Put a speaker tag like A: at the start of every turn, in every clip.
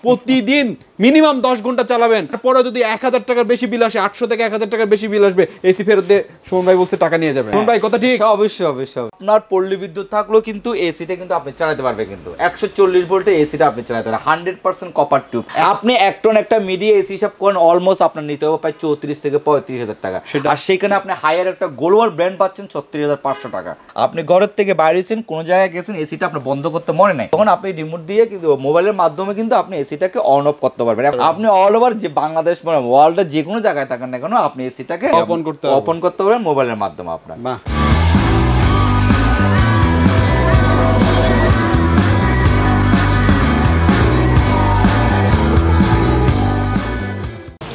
A: প্রতিদিন মিনিমাম 10 ঘন্টা চালাবেন, তারপরে যদি 1000 টাকার বেশি বিল আসে, 800 থেকে 1000 টাকার বেশি বিল আসবে, এসি ফেরত দিয়ে সুমন ভাই বলছে টাকা নিয়ে যাবে। সুমন ভাই কথা ঠিক?
B: অবশ্যই অবশ্যই। আপনার পল্লী বিদ্যুৎ থাকলেও কিন্তু এসিটা কিন্তু আপনি চালাতে পারবে, কিন্তু 140 ভোল্টের এসিটা আপনি চালাতে পারবেন 100% কপার টিউব। আপনি এক টন একটা মিডিয়া এসি হিসাব করেন অলমোস্ট আপনার নিতে হবে প্রায় 34 থেকে 35 হাজার টাকা, আর সেখানে আপনি হায়ার একটা গ্লোবাল ব্র্যান্ড পাচ্ছেন 36,500 টাকা। আপনি ঘরের থেকে বাইরে এসেছেন, কোনো জায়গায় গেছেন, এসিটা আপনি বন্ধ করতে মনে নাই, তখন আপনি রিমোট দিয়ে কিন্তু মোবাইলের মাধ্যমে কিন্তু আপনি এসিটাকে অন অফ করতে পারবেন। আপনি অল ওভার যে বাংলাদেশ মানে ওয়ার্ল্ডে যে কোনো জায়গায় থাকেন না কেন, আপনি এসিটাকে ওপেন করতে পারবেন মোবাইলের মাধ্যমে আপনার।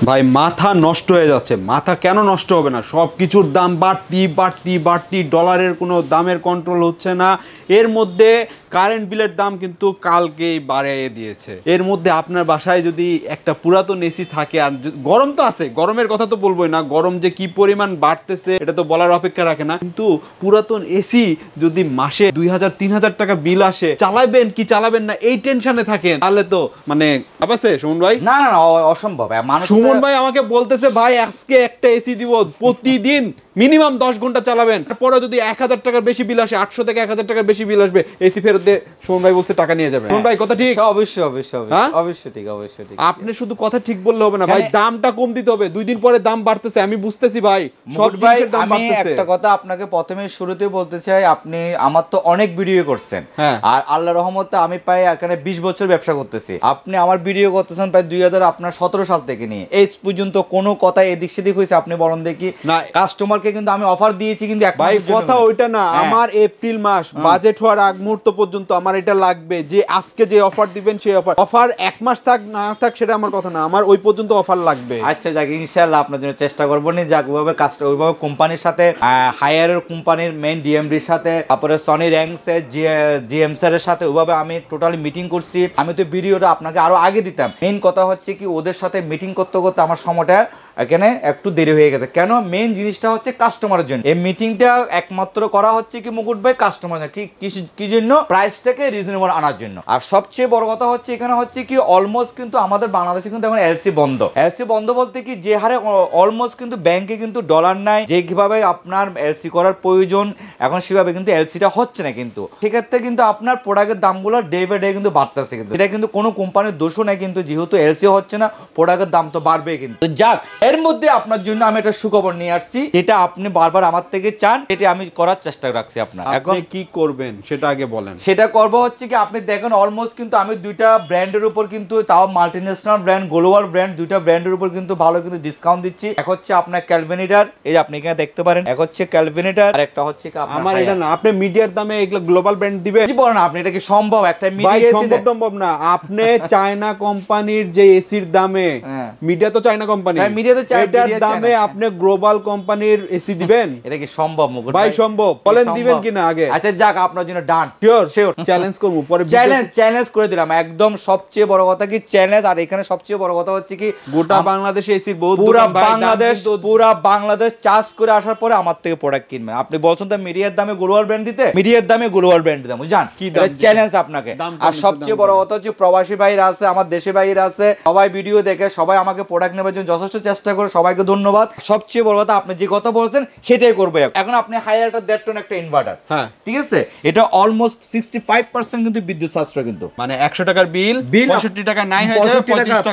A: ভাই মাথা নষ্ট হয়ে যাচ্ছে। মাথা কেন নষ্ট হবে না? সব কিছুর দাম বাড়তি বাড়তি বাড়তি, ডলারের কোনো দামের কন্ট্রোল হচ্ছে না। এর মধ্যে কারেন্ট বিলের দাম কিন্তু কালকেই বাড়িয়ে দিয়েছে। এর মধ্যে আপনার বাসায় যদি একটা পুরাতন এসি থাকে, আর গরম তো আছে, গরমের কথা তো বলবোই না, গরম যে কি পরিমাণ বাড়তেছে এটা তো বলার অপেক্ষা রাখে না, কিন্তু পুরাতন এসি যদি মাসে 2000-3000 টাকা বিল আসে, চালাবেন কি চালাবেন না এই টেনশনে থাকেন, তাহলে তো মানে আছে সুমন ভাই।
B: না না অসম্ভব।
A: সুমন ভাই আমাকে বলতেছে ভাই আজকে একটা এসি দিব, প্রতিদিন মিনিমাম 10 ঘন্টা চালাবেন, তারপরে যদি 1000 টাকার বেশি বিল আসে, 800 থেকে 1000 টাকার বেশি বিল আসবে, এসি ফেরত দিয়ে সুমন ভাই বলছে টাকা নিয়ে যাবে। সুমন ভাই কথা ঠিক?
B: অবশ্যই অবশ্যই অবশ্যই ঠিক, অবশ্যই ঠিক।
A: আপনি শুধু কথা ঠিক বললে হবে না ভাই, দামটা কম দিতে হবে। 2 দিন পরে দাম বাড়তেছে, আমি বুঝতেছি ভাই, সব জিনিসের দাম বাড়তেছে।
B: একটা কথা আপনাকে প্রথমে শুরুতে বলতে চাই, আপনি আমার তো অনেক ভিডিও করছেন, আর আল্লাহর রহমতে আমি প্রায় এখানে 20 বছর ব্যবসা করতেছি। আপনি আমার ভিডিও করতেছেন প্রায় 2017 সাল থেকে নিয়ে এই পর্যন্ত কোনো কথা এদিক সেদিক হয়েছে আপনি বলেন দেখি? কাস্টমারকে কিন্তু আমি অফার দিয়েছি, কিন্তু
A: ভাই কথা ওইটা না, আমার এপ্রিল মাস বাজেট হওয়ার আগ মুহূর্ত পর্যন্ত আমার এটা লাগবে, যে আজকে যে অফার দিবেন সেই অফার 1 মাস থাক না থাক সেটা আমার কথা না, আমার ওই পর্যন্ত অফার লাগবে।
B: আচ্ছা যাক, ইনশাআল্লাহ আপনার জন্য চেষ্টা করবো নি। যাক ওইভাবে কাজটা ওইভাবে কোম্পানির সাথে, হায়ারের কোম্পানির মেইন ডিএমডির সাথে, তারপরে সনি র্যাঙ্কসের জিএমসের সাথে ওইভাবে আমি টোটালি মিটিং করছি। আমি তো ভিডিওটা আপনাকে আরো আগে দিতাম। মেইন কথা হচ্ছে কি, ওদের সাথে মিটিং করতে করতে আমার সময়টা এখানে একটু দেরি হয়ে গেছে। কেন? মেইন জিনিসটা হচ্ছে কাস্টমারের জন্য এই মিটিংটা একমাত্র করা হচ্ছে কি মুকুট ভাই, কাস্টমার কি জন্য? প্রাইসটাকে রিজনেবল আনার জন্য। আর সবচেয়ে বড় কথা হচ্ছে এখানে হচ্ছে কি, অলমোস্ট কিন্তু আমাদের বাংলাদেশে কিন্তু এখন এলসি বন্ধ। এলসি বন্ধ বলতে কি, যে হারে অলমোস্ট কিন্তু ব্যাংকে কিন্তু ডলার নাই, যে কিভাবে আপনার এলসি করার প্রয়োজন এখন সেভাবে কিন্তু এলসিটা হচ্ছে না। কিন্তু সেক্ষেত্রে কিন্তু আপনার প্রোডাক্টের দামগুলো ডে বাই ডে কিন্তু বাড়তেছে। কিন্তু এটা কিন্তু কোনো কোম্পানির দোষও নেই, কিন্তু যেহেতু এলসি হচ্ছে না প্রোডাক্টের দাম তো বাড়বে। কিন্তু যাক, এর মধ্যে আপনার জন্য আমি একটা সুখবর নিয়ে আসছি, যেটা আপনি বারবার আমার থেকে চান, এটা আমি করার চেষ্টা রাখছি। আপনার
A: এখন কি করবেন সেটা আগে বলেন।
B: সেটা করব হচ্ছে কি, আপনি দেখেন অলমোস্ট কিন্তু আমি 2টা ব্র্যান্ডের উপর কিন্তু, তাও মাল্টিন্যাশনাল ব্র্যান্ড, গ্লোবাল ব্র্যান্ড, 2টা ব্র্যান্ডের উপর কিন্তু ভালো কিন্তু ডিসকাউন্ট দিচ্ছি। এক হচ্ছে আপনার ক্যালভিনেটর, এই যে আপনি এখানে দেখতে পারেন, এক হচ্ছে ক্যালভিনেটর, আর একটা হচ্ছে
A: আমার এটা না, আপনি মিডিয়ার দামে এগুলো গ্লোবাল ব্র্যান্ড দিবেন?
B: কি বলেন আপনি? এটা কি সম্ভব? একটা মিডিয়া এসি
A: সম্ভব না। আপনি চায়না কোম্পানির যে এসির দামে, মিডিয়া তো চায়না কোম্পানি, মিডিয়া তো এটার দামে আপনি গ্লোবাল কোম্পানির এসি দিবেন? এটা কি সম্ভব মুকুট ভাই? সম্ভব, বলেন দিবেন কিনা আগে?
B: আচ্ছা যাক, আপনার জন্য ডান, শিওর
A: চ্যালেঞ্জ করব পরে,
B: চ্যালেঞ্জ করে দিলাম একদম। সবচেয়ে বড় কথা কি চ্যালেঞ্জ, আর এখানে সবচেয়ে বড় কথা হচ্ছে কি,
A: গোটা বাংলাদেশে এসির বহুত
B: পুরা বাংলাদেশ চার্জ করে আসার পরে আমার থেকে প্রোডাক্ট কিনবেন। আপনি বলছেন তো মিডিয়ার দামে গ্লোবাল ব্র্যান্ড দিতে, মিডিয়ার দামে গ্লোবাল ব্র্যান্ড দিতে, বুঝান কি চ্যালেঞ্জ আপনাকে। আর সবচেয়ে বড় কথা হচ্ছে প্রবাসী ভাইরা আছে, আমার দেশে ভাইরা আছে, সবাই ভিডিও দেখে সবাই আমাকে প্রোডাক্ট নেবার জন্য যথেষ্ট চেষ্টা করে, সবাইকে ধন্যবাদ। সবচেয়ে বড় কথা, আপনি যে কথা বলছেন সেটাই করবো। এখন আপনি হায়ার একটা 1.5 টন একটা ইনভার্টার, হ্যাঁ ঠিক আছে, এটা অলমোস্ট 65% কিন্তু বিদ্যুৎ সাশ্রয়, কিন্তু মানে
A: 100 টাকার বিল 65 টাকা নাই হয়ে যাবে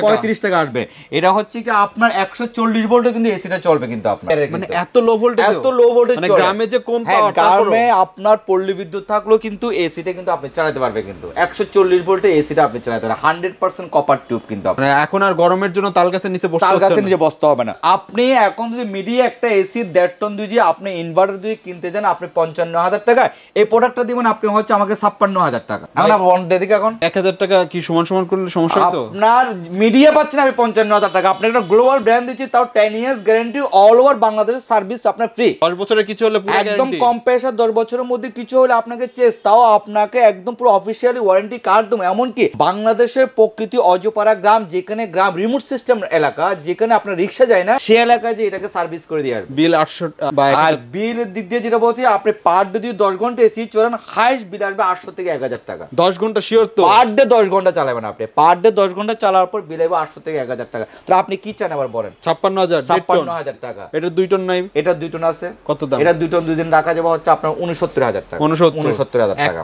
B: 35 টাকা আসবে। এটা হচ্ছে কি আপনার 140 ভোল্টে কিন্তু এসিটা চলবে, কিন্তু আপনার
A: মানে এত লো ভোল্টেজ, মানে গ্রামে যে কম পাওয়ার,
B: গ্রামে আপনার পল্লী বিদ্যুৎ থাকলেও কিন্তু এসিটা কিন্তু আপনি চালাতে পারবে, কিন্তু 140 ভোল্টে এসিটা আপনি চালাতে পারবেন 100% কপার টিউব। কিন্তু মানে
A: এখন আর গরমের জন্য তাল গাছের নিচে
B: বসতে হবে না। আপনি এখন যদি মিডিয়া একটা এসি 1.5 টন যদি আপনি ইনভার্টার যদি কিনতে যান, আপনি 55,000 টাকা, এই প্রোডাক্টটা দিবেন আপনি হচ্ছে আমাকে 56,000 টাকা। এখন এখন
A: 1,000 টাকা কি সমান সমান করলে সমস্যা তো?
B: আপনার মিডিয়া পাচ্ছেন আমি 55,000 টাকা, আপনি একটা গ্লোবাল ব্র্যান্ড দিচ্ছি, তাও 10 ইয়ার্স গ্যারান্টি, অল ওভার বাংলাদেশের সার্ভিস আপনার ফ্রি।
A: 10 বছরের কিছু হলে পুরো
B: একদম কম পয়সা, 10 বছরের মধ্যে কিছু হলে আপনাকে চেস, তাও আপনাকে একদম পুরো অফিশিয়ালি ওয়ারেন্টি কার্ড দেবো। এমনকি বাংলাদেশের প্রকৃতি অজপাড়া গ্রাম, যেখানে গ্রাম রিমোট সিস্টেম এলাকা, যেখানে আপনার রিক্সা যায় না সে এলাকায় যে এটাকে সার্ভিস করে দিয়ে আসবে।
A: বিল 800
B: আর বিলের দিক দিয়ে যেটা বলছি, আপনি পার ডে যদি 10 ঘন্টা এসি চলেন, হাইস্ট বিল আসবে 800 থেকে 1000 টাকা।
A: 10 ঘন্টা শিওর তো?
B: পার ডে 10 ঘন্টা চালাবেন আপনি, পার ডে 10 ঘন্টা চালার পর বিল আসবে 800 থেকে 1000 টাকা। তো আপনি কি চান আবার বলেন?
A: 56000
B: টাকা।
A: এটা 2 টন নাই?
B: এটা 2 টন আছে।
A: কত দাম?
B: এটা 2 টন 2 দিন রাখা যাবে হচ্ছে আপনার 69000 টাকা। 69000 টাকা।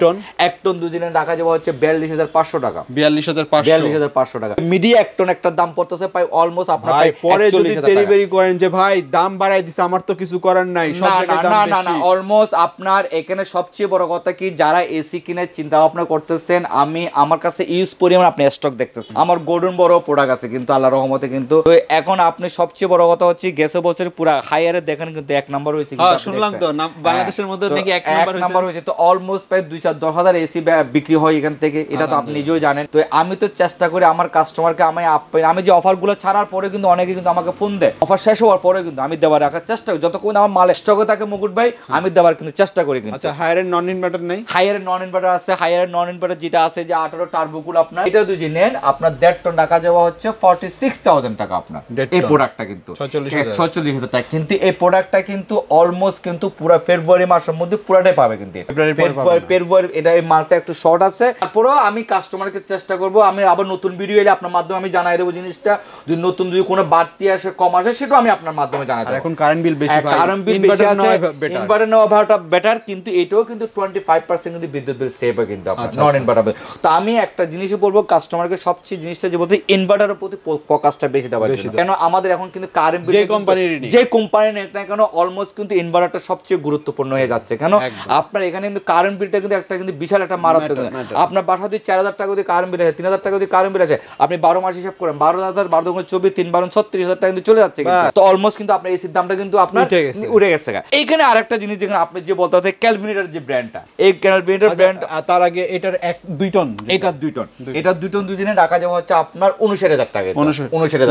B: 1 টন 2 দিনে রাখা যাবে হচ্ছে 42500 টাকা। 42500 টাকা। মিডিয়া 1 টন একটা দাম পড়তেছে প্রায় অলমোস্ট আপনার
A: ভাই পরে যদি ডেলিভারি করেন যে ভাই দাম বাড়াই দিছে, আমার তো কিছু করার নাই, সব জায়গায় দাম বেশি।
B: না অলমোস্ট আপনার এখানে সবচেয়ে বড় কথা কি, যারা এসি কিনে চিন্তা ভাবনা করতেছেন, আমার কাছে ইউজ পরিমাণ আপনি স্টক দেখতেছেন, আমার গোডাউন বড় প্রোডাক্ট আছে কিন্তু আল্লাহর রহমতে। কিন্তু এখন আপনি সবচেয়ে বড় কথা হচ্ছে গেছে বছর পুরো হাইয়ারে দেখেন কিন্তু 1 নাম্বার হইছে।
A: হ্যাঁ শুনলাম তো বাংলাদেশের মধ্যে নাকি 1 নাম্বার
B: হইছে। তো অলমোস্ট প্রায় 2-4 এসি বিক্রি হয় এখান থেকে, এটা তো আপনি নিজেও জানেন। তো আমি তো চেষ্টা করি আমার কাস্টমারকে আমি যে অফারগুলো ছাড়ার পরে কিন্তু অনেকে কিন্তু আমাকে ফোন দেয়, অফার শেষ হওয়ার পরে কিন্তু আমি দেওয়ার রাখার চেষ্টা করি, যতক্ষণ আমার মাল স্টকে থাকে মুকুট ভাই আমি দেওয়ার কিন্তু চেষ্টা করি। কিন্তু
A: আচ্ছা হায়ারের নন ইনভার্টার নাই?
B: হায়ারের নন ইনভার্টার আছে। হায়ারের নন ইনভার্টার যেটা আছে যে 18 টার্বোকুল, আপনার এটা যদি নেন আপনার 1.5 টন টাকা যাওয়া হচ্ছে 46000 টাকা আপনার এই প্রোডাক্টটা কিন্তু 46000 টাকা। কিন্তু এই প্রোডাক্টটা কিন্তু অলমোস্ট কিন্তু পুরো ফেব্রুয়ারি মাসের মধ্যে পুরোটাই পাবে কিন্তু ফেব্রুয়ারি। এটা এই মালটা একটু শর্ট আছে, তারপরেও আমি কাস্টমারকে চেষ্টা করব, আমি আবার নতুন ভিডিও এলে আপনার মাধ্যমে আমি জানাই দেবো জিনিসটা, যদি নতুন যদি কোনো বাড়তি আসে কম আসে সেটাও আমি আপনার মাধ্যমে জানাই দেবো।
A: এখন কারেন্ট বিল বেশি,
B: কারেন্ট বিল বেশি আছে, ইনভার্টার নেওয়া ভাড়াটা বেটার, কিন্তু এটাও কিন্তু 25% কিন্তু বিদ্যুৎ বিল সেভ হয় কিন্তু আপনার নন ইনভার্টার। তো আমি একটা জিনিসই বলবো কাস্টমারকে, সবচেয়ে জিনিসটা যে বলতে ইনভার্টারের প্রতি ফোকাসটা বেশি দেওয়া, কেন আমাদের এখন কিন্তু কারেন্ট বিল যে কোম্পানি নেই না কেন অলমোস্ট কিন্তু ইনভার্টারটা সবচেয়ে গুরুত্বপূর্ণ হয়ে যাচ্ছে। কেন আপনার এখানে কিন্তু কারেন্ট বিলটা কিন্তু একটা কিন্তু বিশাল একটা মারাত্মক, আপনার বাসা দিয়ে 4000 টাকা দিয়ে কারেন্ট বিল আছে, 3000 টাকা দিয়ে কারেন্ট বিল আছে, আপনি 12 মাস হিসাব করেন 12000 12 গুণ 24 3 12 36000 টাকা কিন্তু চলে যাচ্ছে। তো অলমোস্ট কিন্তু আপনার এসির দামটা কিন্তু আপনার উড়ে গেছে। এইখানে আরেকটা জিনিস যেখানে আপনি যে বলতে হচ্ছে ক্যালভিনেটর যে ব্র্যান্ডটা, এই ক্যালভিনেটর ব্র্যান্ড,
A: তার আগে এটার 2 টন,
B: এটা 2 টন, এটা 2 টন 2 দিনে রাখা যাবে হচ্ছে আপনার 69000 টাকা, 69000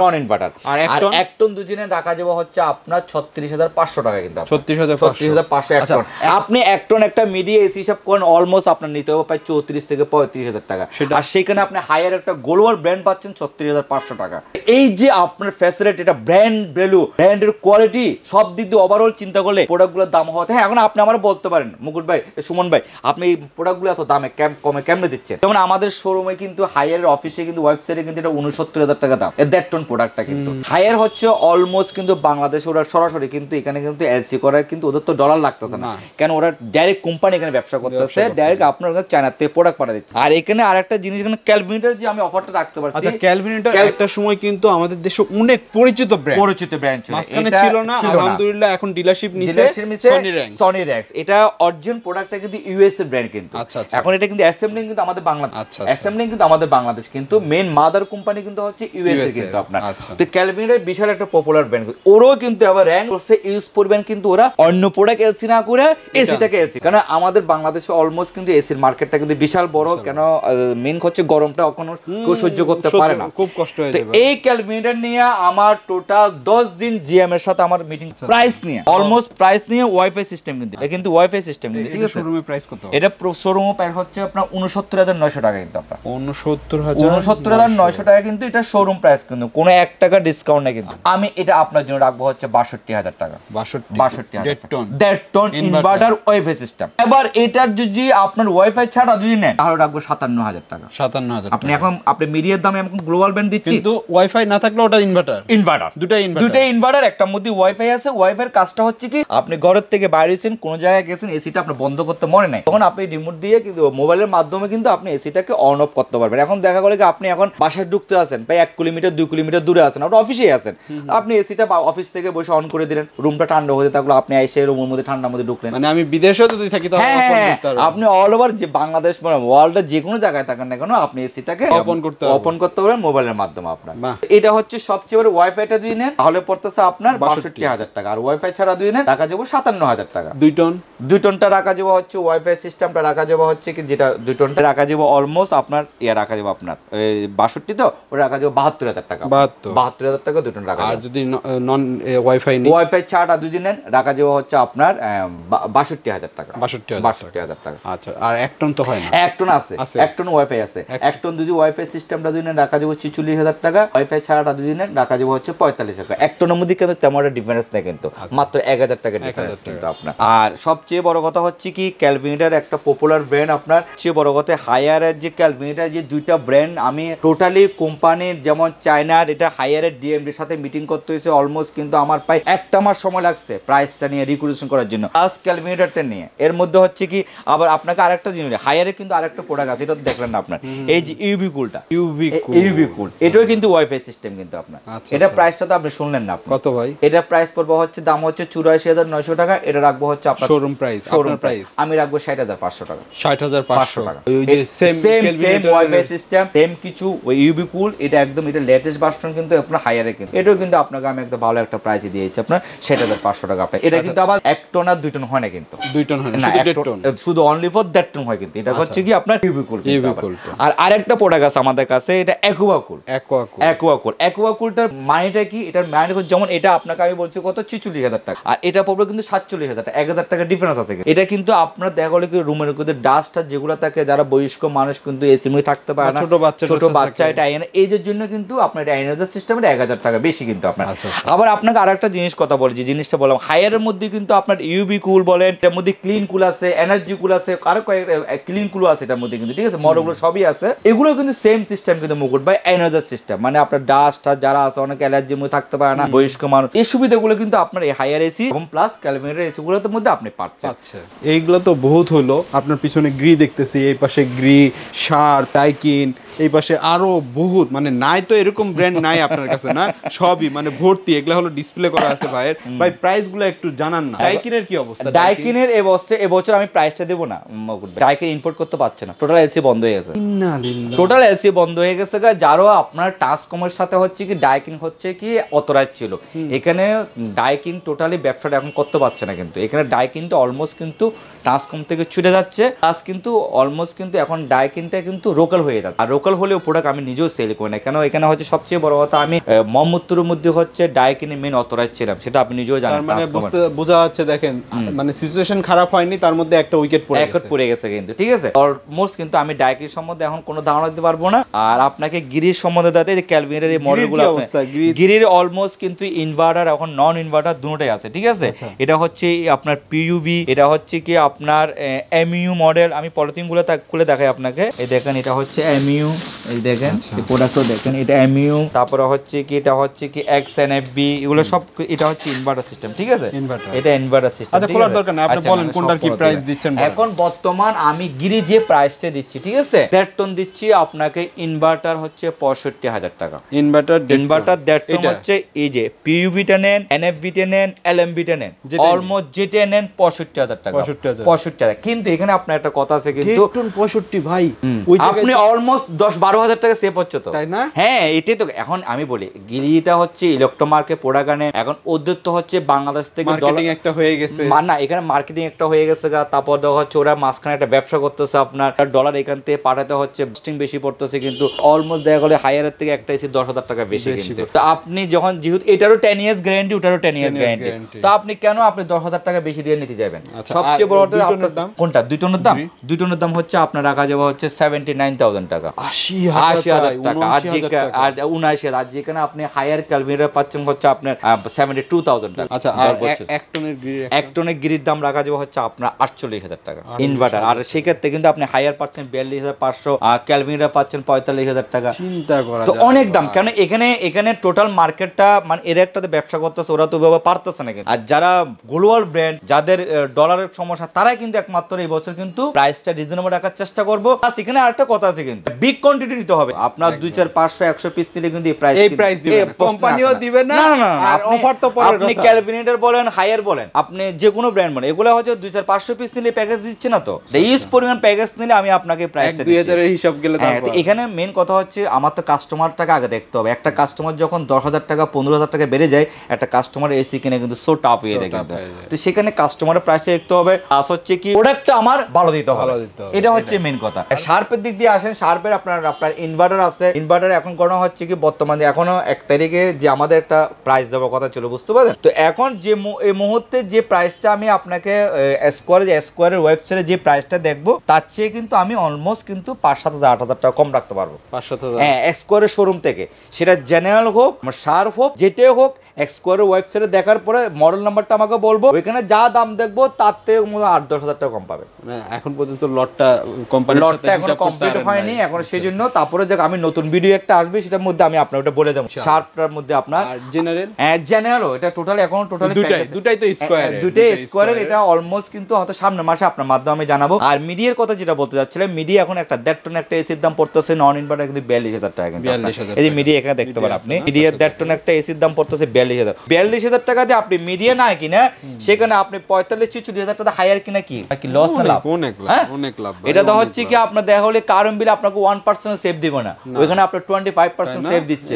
B: নন ইনভার্টার। আর 1 টন 2 দিনে রাখা যাবে হচ্ছে আপনার 36500 টাকা কিন্তু 36500 1 টন। আপনি 1 টন একটা মিডিয়া এসি হিসাব করেন অলমোস্ট আপনার নিতে হবে প্রায় 34 থেকে 35000 টাকা, আর সেখানে আপনি হায়ার একটা গ্লোবাল ব্র্যান্ড পাচ্ছেন 36500 টাকা। এই যে আপনার ফ্যাসিলিটি, এটা ব্র্যান্ড ভ্যালু, ব্র্যান্ডের কোয়ালিটি, সব দিক দিয়ে ওভারঅল চিন্তা করলে প্রোডাক্টগুলোর দাম হতে। হ্যাঁ এখন আপনি আমার বলতে পারেন মুকুট ভাই, সুমন ভাই, আপনি এই প্রোডাক্টগুলো এত দামে কমে কেমনে দিচ্ছেন? যেমন আমাদের শোরুমে কিন্তু হায়ারের অফিসে কিন্তু ওয়েবসাইটে কিন্তু এটা 69000 টাকা দাম, 1.5 টন প্রোডাক্টটা। কিন্তু হায়ার হচ্ছে অলমোস্ট কিন্তু বাংলাদেশে ওরা সরাসরি কিন্তু এখানে কিন্তু এলসি করে, কিন্তু ওদের তো ডলার লাগতেছে না, কেন ওরা ডাইরেক্ট কোম্পানি এখানে ব্যবসা করতেছে, ডাইরেক্ট আপনার কাছে চায়না থেকে প্রোডাক্ট পাঠিয়ে দিচ্ছে। আর এখানে আরেকটা জিনিস, এখানে ক্যালভিনেটর যে আমি অফারটা রাখতে পারছি।
A: আচ্ছা ক্যালভিনেটর একটা সময় কিন্তু আমাদের দেশে অনেক পরিচিত ব্র্যান্ড ছিল, মাঝখানে ছিল না, আলহামদুলিল্লাহ এখন ডিলারশিপ নিছে সনি র্যাক্স। এটা অরিজিনাল প্রোডাক্টটা কিন্তু ইউএস এর ব্র্যান্ড কিন্তু। এখন এটা কিন্তু অ্যাসেম্বলিং কিন্তু আমাদের বাংলাদেশ, অ্যাসেম্বলিং কিন্তু আমাদের বাংলাদেশ, কিন্তু মেইন মাদার কোম্পানি কিন্তু হচ্ছে ইউএস এর কিন্তু আপনার। তো ক্যালভিনেটর বিশাল একটা পপুলার ব্র্যান্ড, ওরও কিন্তু আবার র্যাঙ্ক করছে ইউজ করবেন, কিন্তু ওরা অন্য প্রোডাক্ট এলসি না করে এসিটাকে এলসি, কারণ আমাদের বাংলাদেশে অলমোস্ট কিন্তু এসির মার্কেটটা কিন্তু বিশাল বড়, কেন মেইন হচ্ছে গরমটা কখনো কেউ সহ্য করতে পারে না, খুব কষ্ট হয়ে যাবে। এই ক্যালভিনেটর নিয়ে আমার টোটাল 10 দিন জিএম এর সাথে আমার মিটিং, প্রাইস নিয়ে অলমোস্ট প্রাইস নিয়ে ওয়াইফাই সিস্টেম কিন্তু, এটা কিন্তু ওয়াইফাই সিস্টেম কিন্তু, ঠিক আছে। শোরুমে প্রাইস কত? এটা শোরুমে প্রাইস হচ্ছে আপনার 69900 টাকা কিন্তু, আপনার 69900 টাকা কিন্তু এটা শোরুম প্রাইস, কিন্তু কোনো 1 টাকা ডিসকাউন্ট নেই কিন্তু। আমি এটা আপনার জন্য রাখবো হচ্ছে 62000 টাকা, 62000 1.5 টন ইনভার্টার ওয়াইফাই সিস্টেম। এবার এটার যদি আপনার ওয়াইফাই ছাড়া যদি নেন তাহলে রাখবো 57000 টাকা, 57000। আপনি এখন আপনি মিডিয়ার দামে এখন গ্লোবাল ব্র্যান্ড দিচ্ছি, কিন্তু ওয়াইফাই না থাকলে ওটা ইনভার্টার দুটাই ইনভার্টার, একটা মধ্যে ওয়াইফাই আছে। ওয়াইফাইয়ের কাজটা হচ্ছে কি, আপনি ঘরের থেকে বাইরে এসেছেন, কোন জায়গায় গেছেন, এসিটা আপনি বন্ধ করতে মনে নাই, তখন আপনি রিমোট দিয়ে কিন্তু মোবাইলের মাধ্যমে কিন্তু আপনি এসিটাকে অন অফ করতে পারবেন। এখন দেখা গেল কি আপনি এখন বাসায় ঢুকতে আছেন, প্রায় 1 কিলোমিটার 2 কিলোমিটার দূরে আছেন, আপনি অফিসেই আছেন, আপনি এসিটা অফিস থেকে বসে অন করে দিলেন, রুমটা ঠান্ডা হতে থাকলো, আপনি এসে রুমের মধ্যে ঠান্ডার মধ্যে ঢুকলেন। মানে আমি বিদেশেও যদি থাকি তাহলে আপনি অল ওভার যে বাংলাদেশ মানে ওয়ার্ল্ডের যে কোনো জায়গায় থাকেন না কেন আপনি এসিটাকে ওপেন করতে পারবেন মোবাইলের মাধ্যমে আপনার। এটা হচ্ছে সবচেয়ে বড়। ওয়াইফাইটা যদি নেন তাহলে পড়তেছে আপনার 62000 টাকা, আর ওয়াইফাই ছাড়া যদি নেন টাকা যাবো 57000 টাকা। 2 টনটা রাখা যাবো হচ্ছে ওয়াইফাই সিস্টেমটা রাখা যাবো হচ্ছে কি, যেটা 2 টনটা রাখা যাবো অলমোস্ট আপনার রাখা যাবো আপনার 62, তো ওটা রাখা যাবো 72000 টাকা, 72000 টাকা 2 টন রাখা। আর যদি নন ওয়াইফাই ছাড়া যদি নেন রাখা যাবো হচ্ছে আপনার 62000 টাকা, 62000 টাকা। আচ্ছা, আর 1 টন তো হয় না? 1 টন আছে, 1 টন ওয়াইফাই আছে। 1 টন যদি ওয়াইফাই সিস্টেমটা যদি নেন রাখা যাবো 44000 টাকা, ওয়াইফাই ছাড়াটা যদি নেন রাখা
B: রাখা যাবে হচ্ছে 45 টাকা। এক টনের মধ্যে কিন্তু তেমন একটা ডিফারেন্স নেই কিন্তু, মাত্র 1000 টাকা ডিফারেন্স কিন্তু আপনার। আর সবচেয়ে বড় কথা হচ্ছে কি ক্যালভিনেটার একটা পপুলার ব্র্যান্ড আপনার, সবচেয়ে বড় কথা হায়ারের যে ক্যালভিনেটার যে দুইটা ব্র্যান্ড আমি টোটালি কোম্পানির যেমন চায়নার এটা হায়ারের ডিএমডির সাথে মিটিং করতে হয়েছে অলমোস্ট কিন্তু আমার প্রায় একটা মাস সময় লাগছে প্রাইসটা নিয়ে রিকুয়েশন করার জন্য প্লাস ক্যালভিনেটারটা নিয়ে। এর মধ্যে হচ্ছে কি আবার আপনাকে আরেকটা জিনিস হায়ারে কিন্তু আরেকটা প্রোডাক্ট আছে, এটা দেখলেন না আপনার, এই যে ইউভি কুলটা, ইউভি কুল এটাও কিন্তু ওয়াইফাই সিস্টেম কিন্তু আপনার। এটা প্রাইসটা তো আপনি শুনলেন না কত ভাই, এটা প্রাইস পড়বে হচ্ছে দাম হচ্ছে 84,900 টাকা, এটা রাখবো হচ্ছে আপনার শোরুম প্রাইস। শোরুম প্রাইস আমি রাখবো 60,500 টাকা, 60,500 টাকা। ওই যে সেম ওয়াইফাই সিস্টেম সেম কিছু ওই ইউভি কুল, এটা একদম এটা লেটেস্ট ভার্সন কিন্তু আপনার হায়ারে কিন্তু এটাও কিন্তু আপনাকে আমি একটা ভালো একটা প্রাইস দিয়েছি আপনার 60,500 টাকা আপনার। এটা কিন্তু আবার 1 টন আর 2 টন হয় না কিন্তু, 2 টন হয় না, শুধু অনলি ফর 1.5 টন হয় কিন্তু। এটা হচ্ছে কি আপনার ইউভি কুল। আর আরেকটা প্রোডাক্ট আছে আমাদের কাছে, এটা অ্যাকুয়া কুল। অ্যাকুয়া কুলটার মানেটা কি, এটার মানে যেমন এটা আপনাকে আমি বলছি কত 46,000 টাকা, আর এটা পড়বে কিন্তু 47,000 টাকা, 1,000 টাকা ডিফারেন্স আছে। এটা কিন্তু আপনার দেখা গেলো কি রুমের মধ্যে ডাস্ট যেগুলো থাকে, যারা বয়স্ক মানুষ কিন্তু এসি মধ্যে থাকতে পারে না, ছোট বাচ্চা এটা এই যে জন্য কিন্তু আপনার এটা এনার্জি সিস্টেমে 1,000 টাকা বেশি কিন্তু আপনার। আবার আপনাকে আরেকটা জিনিস কথা বলি, যে জিনিসটা বললাম হায়ারের মধ্যে কিন্তু আপনার ইউবি কুল বলেন, এটার মধ্যে ক্লিন কুল আছে, এনার্জি কুল আছে, আরো ক্লিন কুল আছে এটার মধ্যে কিন্তু, ঠিক আছে, মডেলগুলো সবই আছে। এগুলো কিন্তু সেম সিস্টেম কিন্তু মুকুট ভাই, এনার্জি সিস্টেম, মানে আপনার ডাস্ট যারা আছে অনেক অ্যালার্জি মধ্যে থাকতে পারে না, বয়স্ক মানুষ, এই সুবিধাগুলো কিন্তু আপনার এই হায়ার এসি এবং প্লাস ক্যালভিনেটার এসি গুলোর মধ্যে আপনি পাচ্ছেন।
A: এইগুলো তো বহুত হলো, আপনার পিছনে গ্রি দেখতেছি, এই পাশে গ্রি, শার, টাইকিন, এই পাশে আরো বহুত, মানে নাই তো এরকম ব্র্যান্ড নাই আপনার কাছে না, সবই মানে ভর্তি, এগুলা হলো ডিসপ্লে করা আছে ভাইয়ের। ভাই প্রাইস গুলো একটু জানান না, ডাইকিনের কি অবস্থা?
B: ডাইকিনের এবছর আমি প্রাইসটা দেবো না, ডাইকিন ইম্পোর্ট করতে পারছে না, টোটাল এলসি বন্ধ হয়ে গেছে, টোটাল এলসি বন্ধ হয়ে গেছে। যারও আপনার টাস্কমের সাথে হচ্ছে কি ডাইকিন হচ্ছে কি অথরাইজ ছিল, এখানে ডাইকিন টোটালি ব্যবসাটা এখন করতে পারছে না কিন্তু, এখানে ডাইকিনটা অলমোস্ট কিন্তু টাস্কম থেকে ছুটে যাচ্ছে, প্লাস কিন্তু অলমোস্ট কিন্তু এখন ডাইকিনটা কিন্তু লোকাল হয়ে যাচ্ছে। আর লোকাল হলেও প্রোডাক্ট আমি নিজেও সেল করি না, কেন এখানে হচ্ছে সবচেয়ে বড় কথা আমি মোহাম্মদপুরের মধ্যে হচ্ছে ডাইকিনের মেইন অথরাইজ ছিলাম, সেটা আপনি নিজেও জানেন। মানে
A: বোঝা যাচ্ছে দেখেন, মানে সিচুয়েশন খারাপ হয়নি, তার মধ্যে একটা উইকেট
B: পড়ে গেছে কিন্তু, ঠিক আছে। অলমোস্ট কিন্তু আমি ডাইকিন সম্বন্ধে এখন কোনো ধারণা দিতে পারবো না। আর আপনাকে গিরির সম্বন্ধে দাতে ক্যালভিনের এই মডেলগুলো, গিরির অলমোস্ট কিন্তু ইনভার্টার এখন নন ইনভার্টার দুটোই আছে, ঠিক আছে। এটা হচ্ছে আপনার পিইউভি, এটা হচ্ছে কি আপনার এমইউ মডেল, আমি পলিথিন গুলো খুলে দেখাই আপনাকে, এই দেখেন এটা হচ্ছে এমইউ, এই দেখেন এই প্রোডাক্টও দেখেন, এটা এমইউ, তারপরে হচ্ছে কি এটা হচ্ছে কি এক্সএনএফবি, এগুলো সব এটা হচ্ছে ইনভার্টার সিস্টেম, ঠিক আছে, এটা ইনভার্টার সিস্টেম।
A: আচ্ছা খোলার দরকার নাই, আপনি বলেন কোনটার কি প্রাইস দিচ্ছেন
B: এখন বর্তমান। আমি গিরি যে প্রাইসটা দিচ্ছি, ঠিক আছে, 1.5 টন দিচ্ছি আপনাকে, ইনভার্টার হচ্ছে 65,000 টাকা, ইনভার্টার 1.5 টন হচ্ছে, এই যে পিইউভিটা নেন, এনএফভিটা নেন, এলএমভিটা নেন, অলমোস্ট যেটা নেন 65,000 টাকা, 65,000। কিন্তু এখানে আপনার একটা কথা আছে কিন্তু,
A: 65 ভাই
B: আপনি অলমোস্ট 10-12,000 টাকা সেভ হচ্ছে তো, তাই না? হ্যাঁ, এটাই তো। এখন আমি বলি গিরিটা হচ্ছে ইলেকট্রো মার্কেট প্রোডাক্ট আনে, এখন ওদের তো হচ্ছে বাংলাদেশ থেকে
A: মার্কেটিং একটা হয়ে গেছে,
B: না এখানে মার্কেটিং একটা হয়ে গেছে, তারপর দেখা হচ্ছে ওরা মাঝখানে একটা ব্যবসা করতেছে, আপনার ডলার এখান থেকে পাঠাতে হচ্ছে, কস্টিং বেশি পড়তেছে, কিন্তু অলমোস্ট দেখা গেলে হায়ারের থেকে একটা এসে 10,000 টাকা বেশি কিন্তু। তো আপনি যখন যেহেতু এটারও 10 ইয়ার্স গ্যারান্টি, ওটারও 10 ইয়ার্স গ্যারান্টি, তো আপনি কেন আপনি 10,000 টাকা বেশি দিয়ে নিতে যাবেন? সবচেয়ে বড় কোনটা 2 টনের দাম? 2 টনের দাম হচ্ছে আপনার রাখা যাবে হচ্ছে 79,000 টাকা, 80,000 টাকা, আর 79,000, আর যেখানে আপনি হায়ার ক্যালভিনেটার পাচ্ছেন হচ্ছে আপনার 72,000 টাকা।
A: আচ্ছা, আর
B: 1 টনের গিরির দাম রাখা যাবে হচ্ছে আপনার 48,000 টাকা ইনভার্টার, আর সেক্ষেত্রে কিন্তু আপনি হায়ার পাচ্ছেন 42,500, আর ক্যালভিনেটার পাচ্ছেন 45,000 টাকা। চিন্তা করা তো অনেক দাম, কেন এখানে টোটাল মার্কেটটা মানে এর একটাতে ব্যবসা করতেছে, ওরা তো ভাবে পারতেছে না। আর যারা গ্লোবাল ব্র্যান্ড, যাদের ডলারের সমস্যা, তারাই কিন্তু একমাত্র এই বছর কিন্তু প্রাইসটা রিজনেবল রাখার চেষ্টা করবো। এখানে আরেকটা কথা আছে কিন্তু, বিগ কোয়ান্টিটি নিতে হবে, আপনার 2-4-500-100 পিস নিলে কিন্তু এই প্রাইস দিবে না, কোম্পানিও দিবে না, আর অফার তো পরে। আপনি ক্যালভিনেটার বলেন, হায়ার বলেন, আপনি যে কোনো ব্র্যান্ড বলেন, এগুলো হচ্ছে 2-4-500 পিস নিলে প্যাকেজ দিচ্ছে না তো, এই পরিমাণ প্যাকেজ নিলে আমি আপনাকে প্রাইসটা দিচ্ছি, 2000 এর হিসাব গেলে। তো এখানে মেইন কথা হচ্ছে আমার তো কাস্টমারটাকে আগে দেখতে হবে। একটা কাস্টমার যখন 10,000 টাকা 15,000 টাকা বেড়ে যায়, একটা কাস্টমার এসি কিনে কিন্তু সো টাফ হয়ে যায় কিন্তু। তো সেখানে কাস্টমারের প্রাইসটা দেখতে হবে, প্লাস হচ্ছে কি প্রোডাক্টটা আমার ভালো দিতে হবে, এটা হচ্ছে মেইন কথা। শার্পের দিক দিয়ে আসেন, শার্পের আপনার ইনভার্টার আছে, ইনভার্টার এখন করা হচ্ছে কি বর্তমানে এখনো 1 তারিখে যে আমাদের একটা প্রাইস দেওয়ার কথা ছিল, বুঝতে পারছেন? তো এখন যে এই মুহূর্তে যে প্রাইসটা আমি আপনাকে স্কোয়ারের ওয়েবসাইটে যে প্রাইসটা দেখবো, তার চেয়ে কিন্তু আমি অলমোস্ট কিন্তু 5-7 হাজার 8,000 টাকা কম রাখতে পারবো, 5-7 হাজার, হ্যাঁ, স্কোয়ারের শোরুম থেকে। সেটা জেনে জেনারেল হোক, শার্প হোক, যেটাই হোক, এক্সকোয়ারের ওয়েবসাইটে দেখার পরে মডেল নাম্বারটা আমাকে বলবো, ওইখানে যা দাম দেখবো তার থেকে 8-10 হাজার টাকা কম পাবে।
A: এখন পর্যন্ত লটটা কোম্পানির সাথে
B: এখন কমপ্লিট হয়নি, এখন সেই জন্য তারপরে যে আমি নতুন ভিডিও একটা আসবে সেটার মধ্যে আমি আপনার ওটা বলে দেবো। শার্পটার মধ্যে আপনার জেনারেল এটা টোটাল এখন টোটালি
A: দুটাই তো স্কয়ার,
B: দুটাই স্কয়ারের, এটা অলমোস্ট কিন্তু হয়তো সামনের মাসে আপনার মাধ্যমে আমি জানাবো। আর মিডিয়ার কথা যেটা বলতে যাচ্ছিলাম, মিডিয়া এখন একটা 1.5 টন একটা এসির দাম পড়তেছে নন ইনভার্টার কিন্তু 42,000 টাকা। কিন্তু এই যে মিডিয়া এখানে দেখতে পারেন আপনি, মিডিয়ার 1.5 টন একটা এসির দাম পড়তেছে 42,000 টাকা দিয়ে আপনি মিডিয়া না কিনা সেখানে আপনি 45-46,000 টাকা হায়ার কিনা কি লস না লাভ?
A: অনেক লাভ।
B: এটা তো হচ্ছে কি আপনার দেখা হলে কারণ বিল আপনাকে 1% সেভ দিব না, ওইখানে আপনার 25% সেভ দিচ্ছে।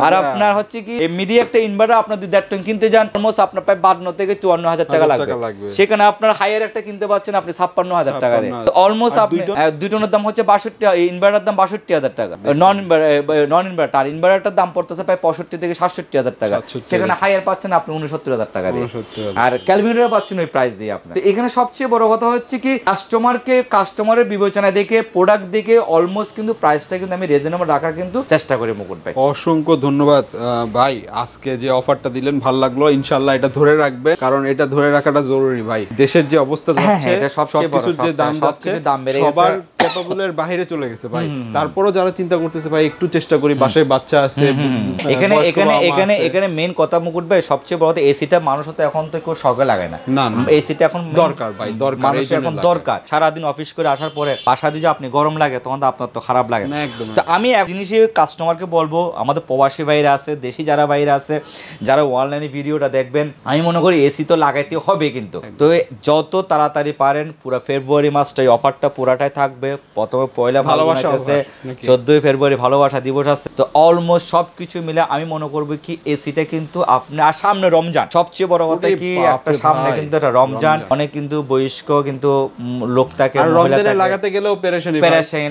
B: আর আপনার হচ্ছে কি মিডিয়া একটা ইনভার্টার আপনার 2.5 টন কিনতে যান অলমোস্ট আপনার প্রায় 52 থেকে 54,000 টাকা লাগবে, সেখানে আপনার হায়ার একটা কিনতে পাচ্ছেন আপনি 56,000 টাকা দিয়ে। অলমোস্ট আপনি 2 টনের দাম হচ্ছে 62, ইনভার্টার দাম 62,000 টাকা, নন ইনভার্টার। আর ইনভার্টারটার দাম পড়তেছে প্রায় 65 থেকে 67,000 টাকা, সেখানে হায়ার পাচ্ছেন আপনি 69,000 টাকা দিয়ে। আর ক্যালভিনেটর পাচ্ছেন ওই প্রাইস দিয়ে আপনি। এখানে সবচেয়ে বড় কথা হচ্ছে কি কাস্টমারের বিবেচনা দেখে, প্রোডাক্ট দেখে অলমোস্ট কিন্তু প্রাইসটা কিন্তু আমি রিজনেবল রাখার কিন্তু চেষ্টা করি মুকুট ভাই।
A: অসংখ্য ধন্যবাদ ভাই, আজকে যে অফারটা দিলেন ভালো লাগলো। ইনশাআল্লাহ এটা ধরে রাখবে, কারণ এটা ধরে রাখাটা জরুরি ভাই। দেশের যে অবস্থা যাচ্ছে, সবকিছুর যে দাম যাচ্ছে, সবার ক্যাপাবলের বাইরে চলে গেছে ভাই। তারপরও যারা চিন্তা করতেছে ভাই একটু চেষ্টা করি, বাসায় বাচ্চা আছে,
B: এখানে মেইন কথা মুকুট ভাই, সবচেয়ে বড় কথা এসিটা মানুষ তো এখন তো কেউ শখে লাগায় না, এসিটা এখন
A: দরকার ভাই, দরকার,
B: মানুষ এখন দরকার। সারাদিন অফিস করে আসার পরে বাসায় যদি আপনি গরম লাগে তখন তো আপনার তো খারাপ লাগে না। তো আমি এক জিনিসই কাস্টমারকে বলবো, আমাদের প্রবাসী ভাইরা আছে, দেশি যারা ভাইরা আছে, যারা অনলাইনে ভিডিওটা দেখবেন, আমি মনে করি এসি তো লাগাইতে হবে, কিন্তু তো যত তাড়াতাড়ি পারেন পুরো ফেব্রুয়ারি মাসটা এই অফারটা পুরাটাই থাকবে। প্রথমে পয়লা ভালোবাসা আছে, 14 ফেব্রুয়ারি ভালোবাসা দিবস আছে, তো অলমোস্ট সবকিছু মিলে আমি মনে করবো কি এসিটা কিন্তু আপনি, আর সামনে রমজান, সবচেয়ে বড় কথা কি একটা সামনে কিন্তু একটা রমজান, অনেক কিন্তু বয়স্ক কিন্তু লোক থাকে,
A: লাগাতে গেলেও পেরেশানি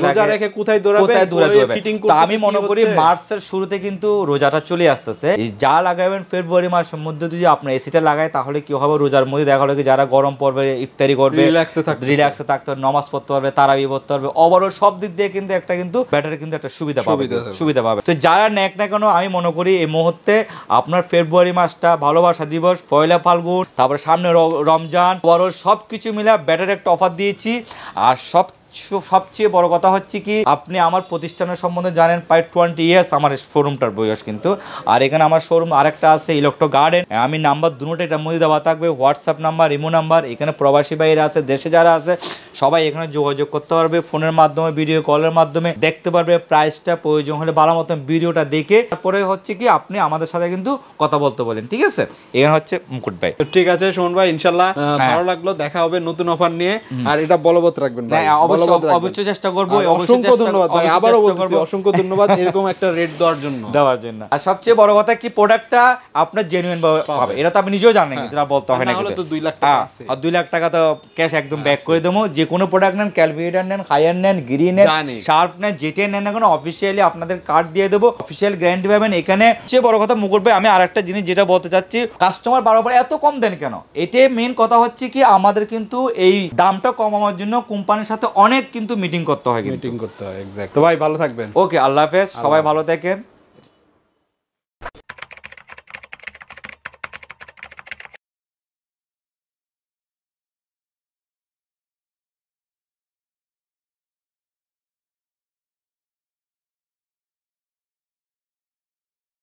B: রোজা রেখে কোথায় দৌড়াবে। তো আমি মনে করি মার্চের শুরুতে কিন্তু রোজাটা চলে আসতেছে, যা লাগাবেন ফেব্রুয়ারি মাসের মধ্যে যদি আপনার এসিটা লাগায় তাহলে কি হবে, রোজার মধ্যে দেখা হলো কি যারা গরম পড়বে, ইফতারি করবে, রিল্যাক্সে থাকতে হবে, নামাজ পড়তে পারবে, তারাবি পড়তে পারবে, ওভারঅল সব দিক দিয়ে কিন্তু একটা কিন্তু ব্যাটারি কিন্তু একটা সুবিধা পাবে। তো যারা নেক না কেন আমি মনে করি এই মুহূর্তে আপনার ফেব্রুয়ারি মাসটা ভালোবাসা দিবস, পয়লা ফাল্গুন, তারপরে সামনে রমজান, ওভারঅল সবকিছু মিলে ব্যাটারি একটা অফার দিয়েছি। আর সবচেয়ে বড় কথা হচ্ছে কি আপনি আমার প্রতিষ্ঠানের সম্বন্ধে জানেন, প্রায় 20 ইয়ার্স আমার শোরুমটার বয়স কিন্তু। আর এখানে আমার শোরুম আরেকটা আছে ইলেকট্রো গার্ডেন, আমি নাম্বার দুটোটা এটার মধ্যে দেওয়া থাকবে, হোয়াটসঅ্যাপ নাম্বার, ইমো নাম্বার। এখানে প্রবাসী ভাইরা আছে, দেশে যারা আছে সবাই এখানে যোগাযোগ করতে পারবে, ফোনের মাধ্যমে, ভিডিও কলের মাধ্যমে দেখতে পারবে। প্রাইসটা প্রয়োজন হলে ভালো মতন ভিডিওটা দেখে তারপরে হচ্ছে কি আপনি আমাদের সাথে কিন্তু কথা বলতে বলেন, ঠিক আছে? এখানে হচ্ছে মুকুট ভাই।
A: ঠিক আছে সুমন ভাই, ইনশাআল্লাহ ভালো লাগলো, দেখা হবে নতুন অফার নিয়ে। আর এটা বলবৎ রাখবেন ভাই,
B: অবশ্যই চেষ্টা করবো।
A: অসংখ্য ধন্যবাদ ভাই, আবারও বলছি অসংখ্য ধন্যবাদ এরকম একটা রেট দেওয়ার জন্য।
B: আর সবচেয়ে বড় কথা কি প্রোডাক্টটা আপনার জেনুইন পাবে, এটা তো আপনি নিজেও জানেন, কিন্তু বলতে হবে না, কিন্তু
A: 2 লাখ টাকা আছে,
B: আর 2 লাখ টাকা তো ক্যাশ একদম ব্যাক করে দেবো। যে কোনো প্রোডাক্ট নেন, ক্যালকুলেটর নেন, হায়ার নেন, গ্রি নেন, শার্প নেন, যেটাই নেন না কোনো অফিসিয়ালি আপনাদের কার্ড দিয়ে দেবো, অফিসিয়াল গ্যারান্টি পাবেন। এখানে সবচেয়ে বড় কথা মুকুট ভাই, আমি আরেকটা জিনিস যেটা বলতে চাচ্ছি, কাস্টমার বারবার এত কম দেন কেন, এটাই মেইন কথা হচ্ছে কি আমাদের কিন্তু এই দামটা কমানোর জন্য কোম্পানির সাথে অনেক কিন্তু মিটিং করতে হয়,
A: এক্স্যাক্ট। তো ভাই ভালো থাকবেন।
B: ওকে, আল্লাহ হাফেজ, সবাই ভালো থাকেন।